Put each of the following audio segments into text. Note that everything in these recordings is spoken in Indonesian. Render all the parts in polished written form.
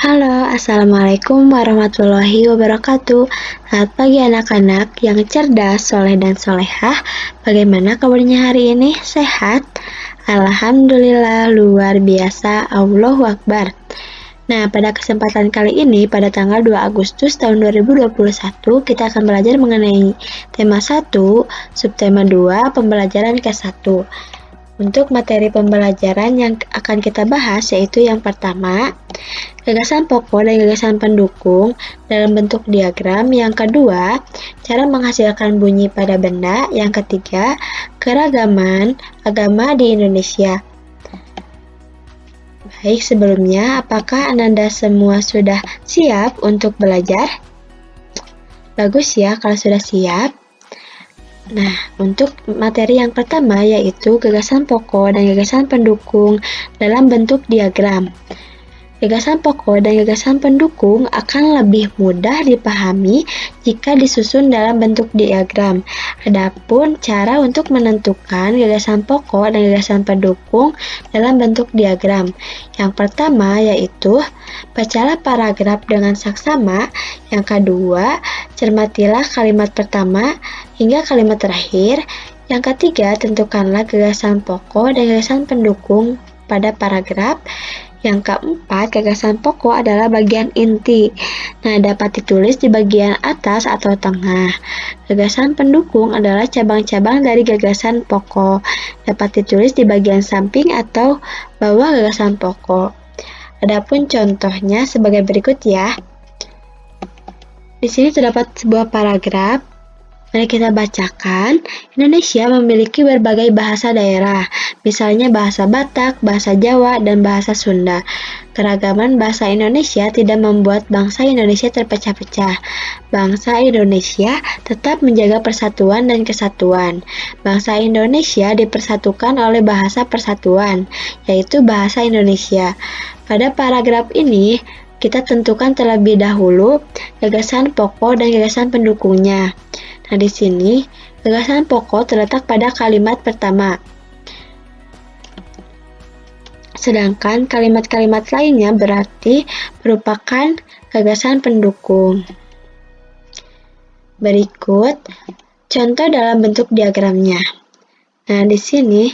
Halo, Assalamualaikum warahmatullahi wabarakatuh. Selamat pagi anak-anak yang cerdas, soleh dan solehah. Bagaimana kabarnya hari ini? Sehat? Alhamdulillah, luar biasa. Allahu Akbar. Nah, pada kesempatan kali ini, pada tanggal 2 Agustus tahun 2021, kita akan belajar mengenai tema 1, subtema 2, pembelajaran ke-1. Untuk materi pembelajaran yang akan kita bahas yaitu yang pertama, gagasan pokok dan gagasan pendukung dalam bentuk diagram. Yang kedua, cara menghasilkan bunyi pada benda. Yang ketiga, keragaman agama di Indonesia. Baik, sebelumnya, apakah Ananda semua sudah siap untuk belajar? Bagus ya kalau sudah siap. Nah, untuk materi yang pertama yaitu gagasan pokok dan gagasan pendukung dalam bentuk diagram. Gagasan pokok dan gagasan pendukung akan lebih mudah dipahami jika disusun dalam bentuk diagram. Adapun cara untuk menentukan gagasan pokok dan gagasan pendukung dalam bentuk diagram. Yang pertama yaitu bacalah paragraf dengan saksama. Yang kedua, cermatilah kalimat pertama hingga kalimat terakhir. Yang ketiga, tentukanlah gagasan pokok dan gagasan pendukung pada paragraf. Yang keempat, gagasan pokok adalah bagian inti. Nah, dapat ditulis di bagian atas atau tengah. Gagasan pendukung adalah cabang-cabang dari gagasan pokok. Dapat ditulis di bagian samping atau bawah gagasan pokok. Adapun contohnya sebagai berikut ya. Di sini terdapat sebuah paragraf. Mari kita bacakan. Indonesia memiliki berbagai bahasa daerah, misalnya bahasa Batak, bahasa Jawa, dan bahasa Sunda. Keragaman bahasa Indonesia tidak membuat bangsa Indonesia terpecah-pecah. Bangsa Indonesia tetap menjaga persatuan dan kesatuan. Bangsa Indonesia dipersatukan oleh bahasa persatuan, yaitu bahasa Indonesia. Pada paragraf ini, kita tentukan terlebih dahulu gagasan pokok dan gagasan pendukungnya. Nah, di sini gagasan pokok terletak pada kalimat pertama. Sedangkan kalimat-kalimat lainnya berarti merupakan gagasan pendukung. Berikut contoh dalam bentuk diagramnya. Nah, di sini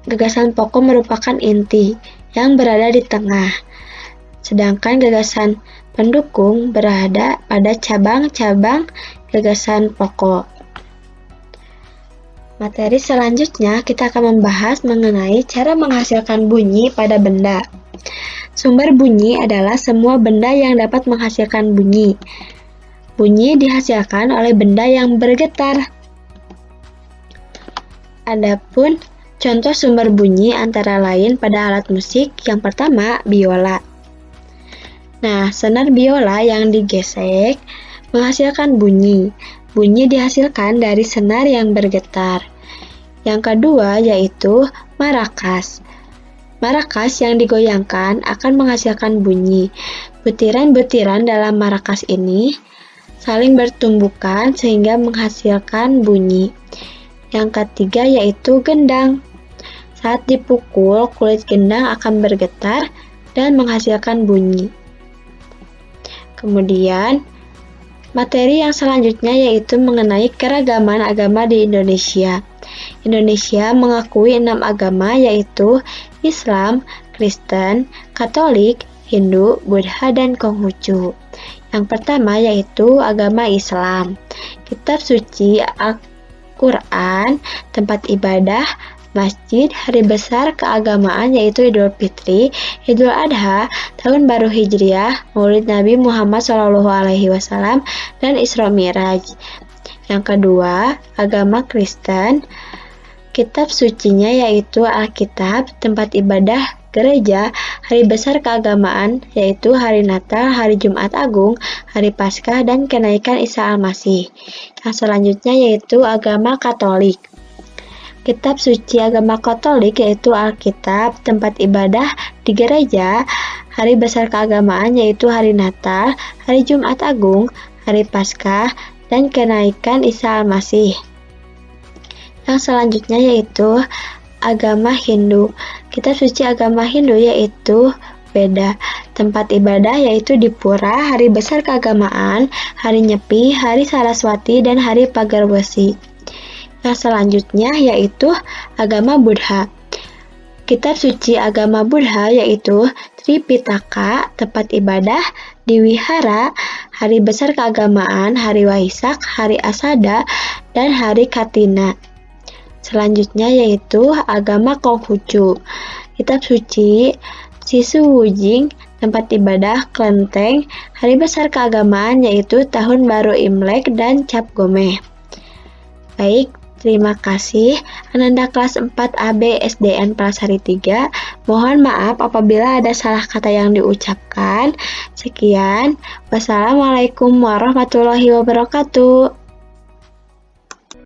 gagasan pokok merupakan inti yang berada di tengah. Sedangkan gagasan pendukung berada pada cabang-cabang gagasan pokok. Materi selanjutnya kita akan membahas mengenai cara menghasilkan bunyi pada benda. Sumber bunyi adalah semua benda yang dapat menghasilkan bunyi. Bunyi dihasilkan oleh benda yang bergetar. Adapun contoh sumber bunyi antara lain pada alat musik. Yang pertama, biola. Nah, senar biola yang digesek menghasilkan bunyi. Bunyi dihasilkan dari senar yang bergetar. Yang kedua yaitu marakas. Marakas yang digoyangkan akan menghasilkan bunyi. Butiran-butiran dalam marakas ini saling bertumbukan sehingga menghasilkan bunyi. Yang ketiga yaitu gendang. Saat dipukul, kulit gendang akan bergetar dan menghasilkan bunyi. Kemudian materi yang selanjutnya yaitu mengenai keragaman agama di Indonesia. Indonesia mengakui 6 agama yaitu Islam, Kristen, Katolik, Hindu, Buddha, dan Konghucu. Yang pertama yaitu agama Islam. Kitab suci Al-Quran, tempat ibadah, masjid, hari besar keagamaan yaitu Idul Fitri, Idul Adha, Tahun Baru Hijriah, Maulid Nabi Muhammad SAW, dan Isra Mi'raj. Yang kedua, agama Kristen. Kitab sucinya yaitu Alkitab, tempat ibadah gereja, hari besar keagamaan yaitu hari Natal, hari Jumat Agung, hari Paskah, dan kenaikan Isa Al-Masih. Yang selanjutnya yaitu agama Katolik. Kitab suci agama Katolik yaitu Alkitab, tempat ibadah di gereja, hari besar keagamaan yaitu hari Natal, hari Jumat Agung, hari Paskah, dan kenaikan Isa Al-Masih. Yang selanjutnya yaitu agama Hindu. Kitab suci agama Hindu yaitu beda. Tempat ibadah yaitu di pura, hari besar keagamaan, hari Nyepi, hari Saraswati, dan hari Pagar Besi. Yang selanjutnya yaitu agama Buddha. Kitab suci agama Buddha yaitu Tripitaka, tempat ibadah di wihara, hari besar keagamaan, hari Waisak, hari Asada, dan hari Katina. Selanjutnya yaitu agama Konghucu. Kitab suci Sisu Wujing, tempat ibadah kelenteng, hari besar keagamaan yaitu tahun baru Imlek dan Cap Gomeh. Baik, terima kasih. Ananda kelas 4 AB SDN Palasari 3. Mohon maaf apabila ada salah kata yang diucapkan. Sekian. Wassalamualaikum warahmatullahi wabarakatuh.